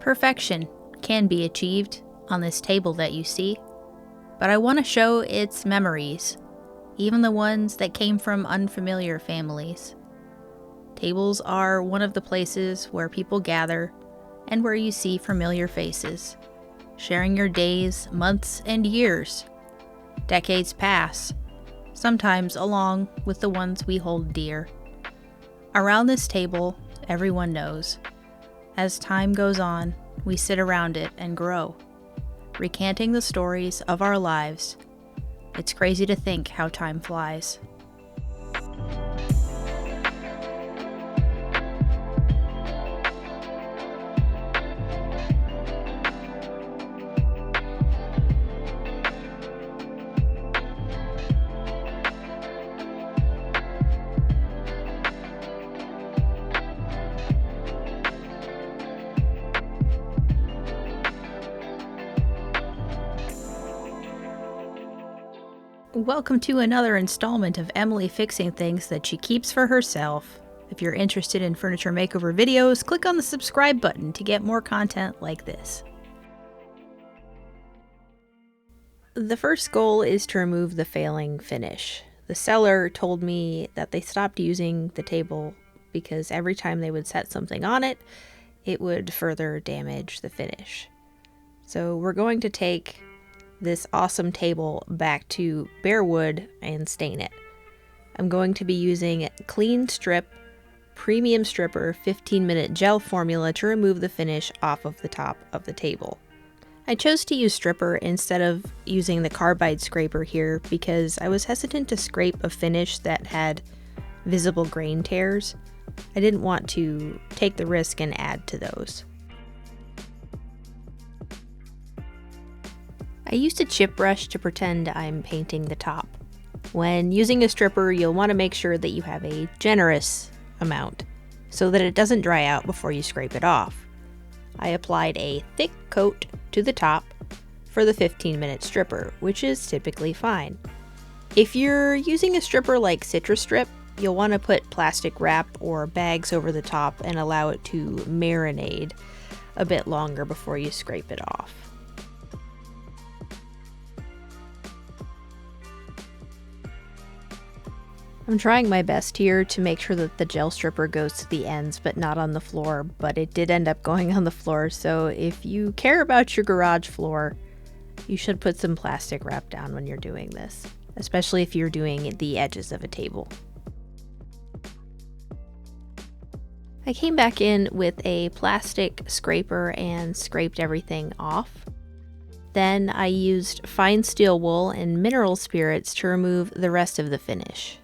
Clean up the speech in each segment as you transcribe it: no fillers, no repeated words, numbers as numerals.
Perfection can be achieved on this table that you see, but I want to show its memories, even the ones that came from unfamiliar families. Tables are one of the places where people gather and where you see familiar faces, sharing your days, months, and years. Decades pass, sometimes along with the ones we hold dear. Around this table, everyone knows. As time goes on, we sit around it and grow, recanting the stories of our lives. It's crazy to think how time flies. Welcome to another installment of Emily fixing things that she keeps for herself. If you're interested in furniture makeover videos, click on the subscribe button to get more content like this. The first goal is to remove the failing finish. The seller told me that they stopped using the table because every time they would set something on it, it would further damage the finish. So we're going to take this awesome table back to bare wood and stain it. I'm going to be using Clean Strip Premium Stripper 15-minute gel formula to remove the finish off of the top of the table. I chose to use stripper instead of using the carbide scraper here because I was hesitant to scrape a finish that had visible grain tears. I didn't want to take the risk and add to those. I used a chip brush to pretend I'm painting the top. When using a stripper, you'll want to make sure that you have a generous amount so that it doesn't dry out before you scrape it off. I applied a thick coat to the top for the 15-minute stripper, which is typically fine. If you're using a stripper like Citrus Strip, you'll want to put plastic wrap or bags over the top and allow it to marinate a bit longer before you scrape it off. I'm trying my best here to make sure that the gel stripper goes to the ends but not on the floor, but it did end up going on the floor, so if you care about your garage floor, you should put some plastic wrap down when you're doing this, especially if you're doing the edges of a table. I came back in with a plastic scraper and scraped everything off. Then I used fine steel wool and mineral spirits to remove the rest of the finish.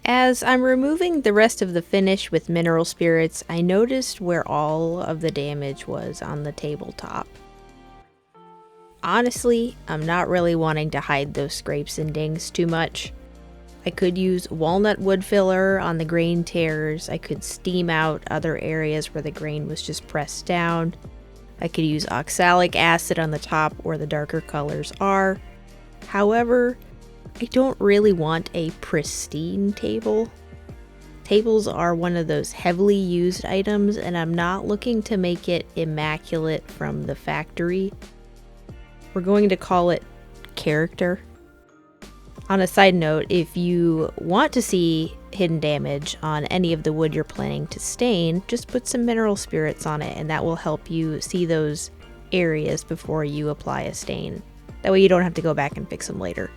As I'm removing the rest of the finish with mineral spirits, I noticed where all of the damage was on the tabletop. Honestly, I'm not really wanting to hide those scrapes and dings too much. I could use walnut wood filler on the grain tears, I could steam out other areas where the grain was just pressed down, I could use oxalic acid on the top where the darker colors are. However, I don't really want a pristine table. Tables are one of those heavily used items, and I'm not looking to make it immaculate from the factory. We're going to call it character. On a side note, if you want to see hidden damage on any of the wood you're planning to stain, just put some mineral spirits on it, and that will help you see those areas before you apply a stain. That way you don't have to go back and fix them later.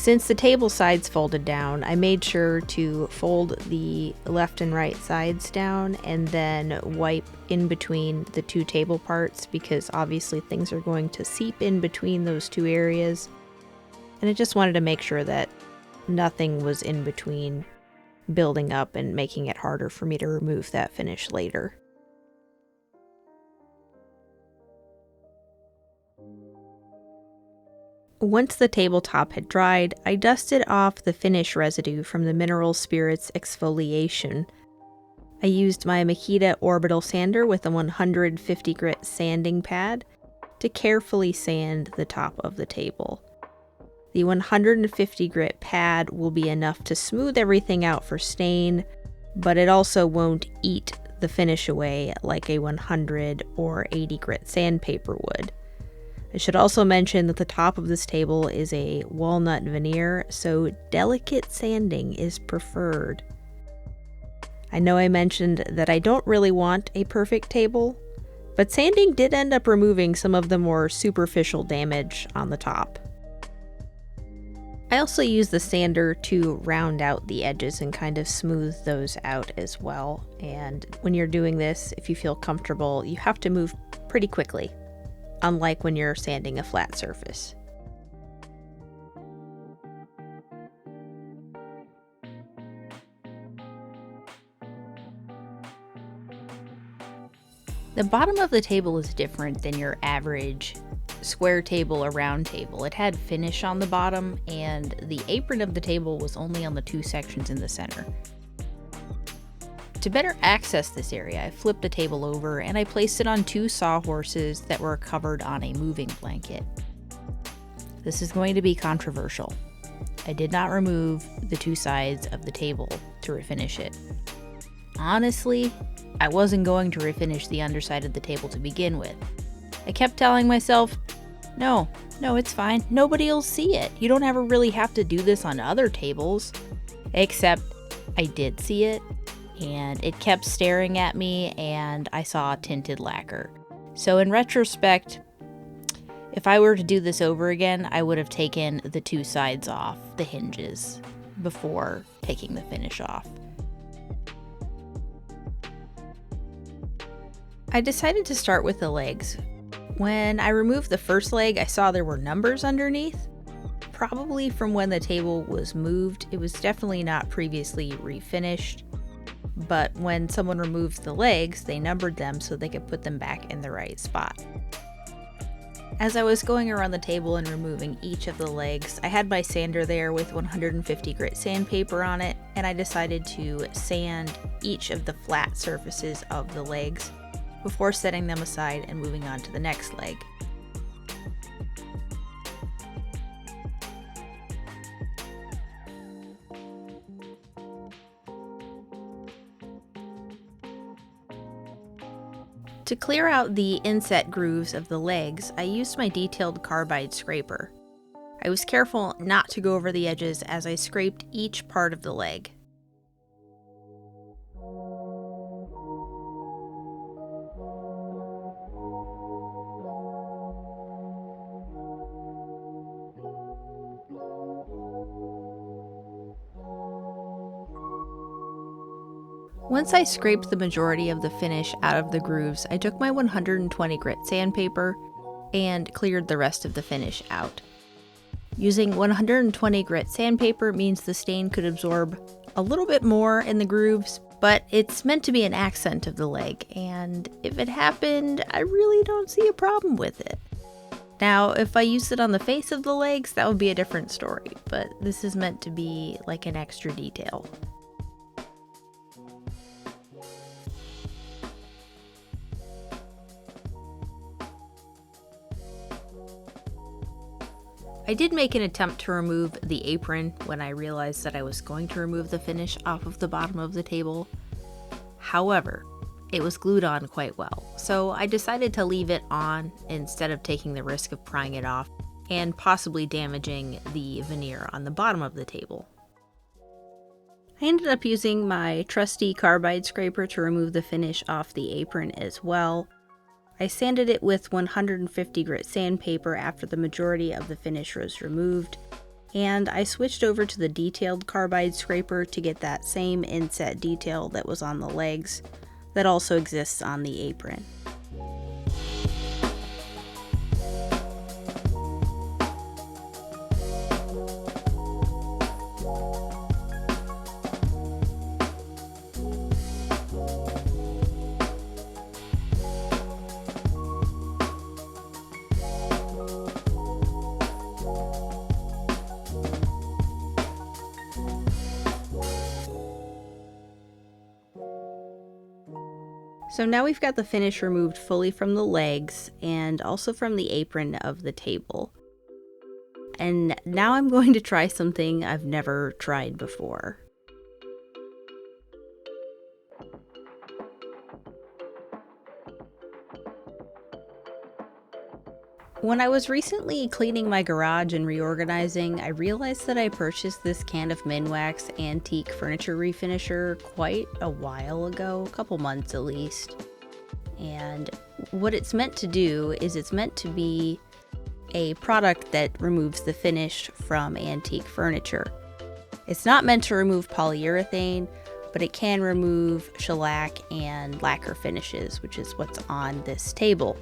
Since the table sides folded down, I made sure to fold the left and right sides down and then wipe in between the two table parts because obviously things are going to seep in between those two areas. And I just wanted to make sure that nothing was in between building up and making it harder for me to remove that finish later. Once the tabletop had dried, I dusted off the finish residue from the mineral spirits exfoliation. I used my Makita orbital sander with a 150 grit sanding pad to carefully sand the top of the table. The 150 grit pad will be enough to smooth everything out for stain, but it also won't eat the finish away like a 100 or 80 grit sandpaper would. I should also mention that the top of this table is a walnut veneer, so delicate sanding is preferred. I know I mentioned that I don't really want a perfect table, but sanding did end up removing some of the more superficial damage on the top. I also use the sander to round out the edges and kind of smooth those out as well. And when you're doing this, if you feel comfortable, you have to move pretty quickly, unlike when you're sanding a flat surface. The bottom of the table is different than your average square table or round table. It had finish on the bottom, and the apron of the table was only on the two sections in the center. To better access this area, I flipped the table over and I placed it on two sawhorses that were covered on a moving blanket. This is going to be controversial. I did not remove the two sides of the table to refinish it. Honestly, I wasn't going to refinish the underside of the table to begin with. I kept telling myself, no, it's fine. Nobody will see it. You don't ever really have to do this on other tables. Except I did see it, and it kept staring at me, and I saw tinted lacquer. So in retrospect, if I were to do this over again, I would have taken the two sides off, the hinges, before taking the finish off. I decided to start with the legs. When I removed the first leg, I saw there were numbers underneath. Probably from when the table was moved. It was definitely not previously refinished. But when someone removed the legs, they numbered them so they could put them back in the right spot. As I was going around the table and removing each of the legs, I had my sander there with 150 grit sandpaper on it, and I decided to sand each of the flat surfaces of the legs before setting them aside and moving on to the next leg. To clear out the inset grooves of the legs, I used my detailed carbide scraper. I was careful not to go over the edges as I scraped each part of the leg. Once I scraped the majority of the finish out of the grooves, I took my 120 grit sandpaper and cleared the rest of the finish out. Using 120 grit sandpaper means the stain could absorb a little bit more in the grooves, but it's meant to be an accent of the leg, and if it happened, I really don't see a problem with it. Now, if I used it on the face of the legs, that would be a different story, but this is meant to be like an extra detail. I did make an attempt to remove the apron when I realized that I was going to remove the finish off of the bottom of the table. However, it was glued on quite well, so I decided to leave it on instead of taking the risk of prying it off and possibly damaging the veneer on the bottom of the table. I ended up using my trusty carbide scraper to remove the finish off the apron as well. I sanded it with 150 grit sandpaper after the majority of the finish was removed, and I switched over to the detailed carbide scraper to get that same inset detail that was on the legs that also exists on the apron. So now we've got the finish removed fully from the legs and also from the apron of the table. And now I'm going to try something I've never tried before. When I was recently cleaning my garage and reorganizing, I realized that I purchased this can of Minwax antique furniture refinisher quite a while ago, a couple months at least. And what it's meant to do is it's meant to be a product that removes the finish from antique furniture. It's not meant to remove polyurethane, but it can remove shellac and lacquer finishes, which is what's on this table.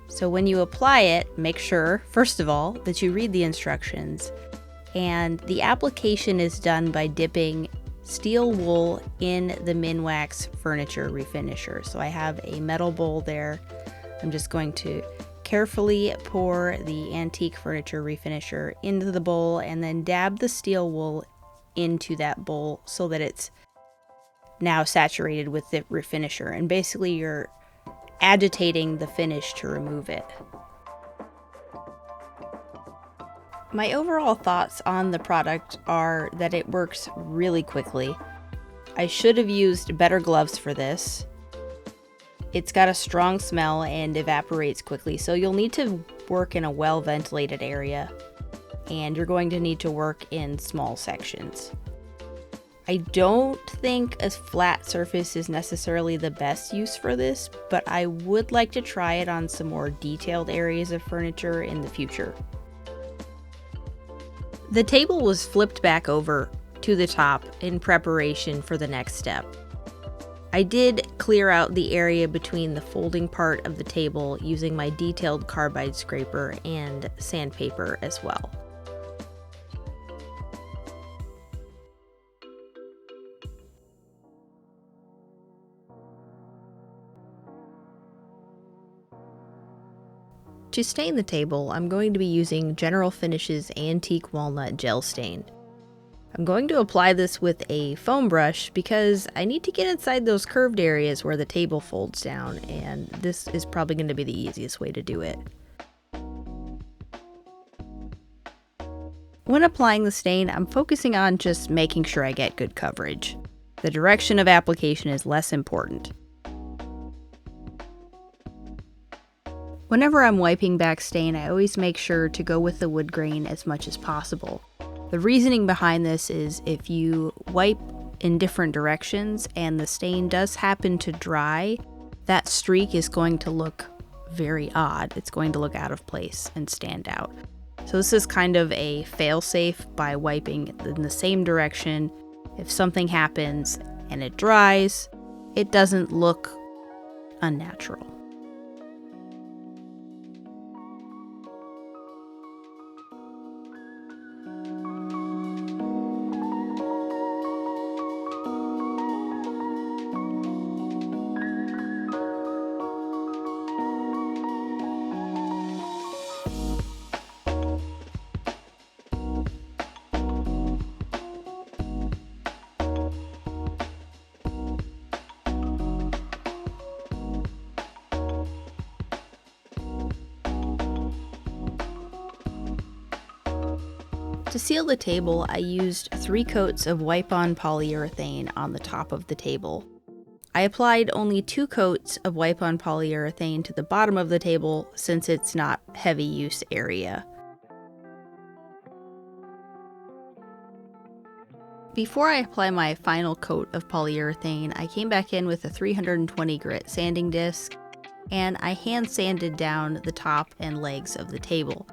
So when you apply it, make sure, first of all, that you read the instructions. And the application is done by dipping steel wool in the Minwax furniture refinisher. So I have a metal bowl there. I'm just going to carefully pour the antique furniture refinisher into the bowl and then dab the steel wool into that bowl so that it's now saturated with the refinisher. And basically you're agitating the finish to remove it. My overall thoughts on the product are that it works really quickly. I should have used better gloves for this. It's got a strong smell and evaporates quickly, so you'll need to work in a well-ventilated area, and you're going to need to work in small sections. I don't think a flat surface is necessarily the best use for this, but I would like to try it on some more detailed areas of furniture in the future. The table was flipped back over to the top in preparation for the next step. I did clear out the area between the folding part of the table using my detailed carbide scraper and sandpaper as well. To stain the table, I'm going to be using General Finishes Antique Walnut Gel Stain. I'm going to apply this with a foam brush because I need to get inside those curved areas where the table folds down, and this is probably going to be the easiest way to do it. When applying the stain, I'm focusing on just making sure I get good coverage. The direction of application is less important. Whenever I'm wiping back stain, I always make sure to go with the wood grain as much as possible. The reasoning behind this is if you wipe in different directions and the stain does happen to dry, that streak is going to look very odd. It's going to look out of place and stand out. So this is kind of a fail-safe by wiping in the same direction. If something happens and it dries, it doesn't look unnatural. To seal the table, I used 3 coats of wipe-on polyurethane on the top of the table. I applied only 2 coats of wipe-on polyurethane to the bottom of the table since it's not heavy use area. Before I apply my final coat of polyurethane, I came back in with a 320 grit sanding disc, and I hand sanded down the top and legs of the table.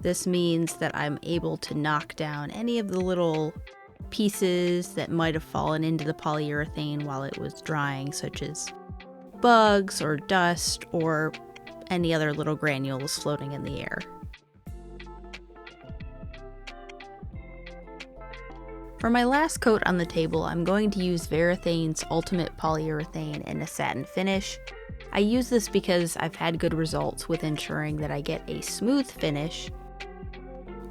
This means that I'm able to knock down any of the little pieces that might have fallen into the polyurethane while it was drying, such as bugs or dust or any other little granules floating in the air. For my last coat on the table, I'm going to use Varathane's Ultimate Polyurethane in a satin finish. I use this because I've had good results with ensuring that I get a smooth finish.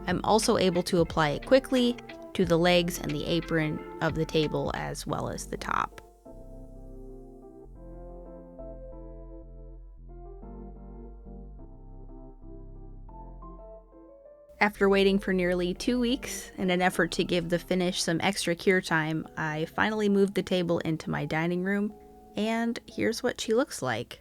I'm also able to apply it quickly to the legs and the apron of the table as well as the top. After waiting for nearly 2 weeks in an effort to give the finish some extra cure time, I finally moved the table into my dining room, and here's what she looks like.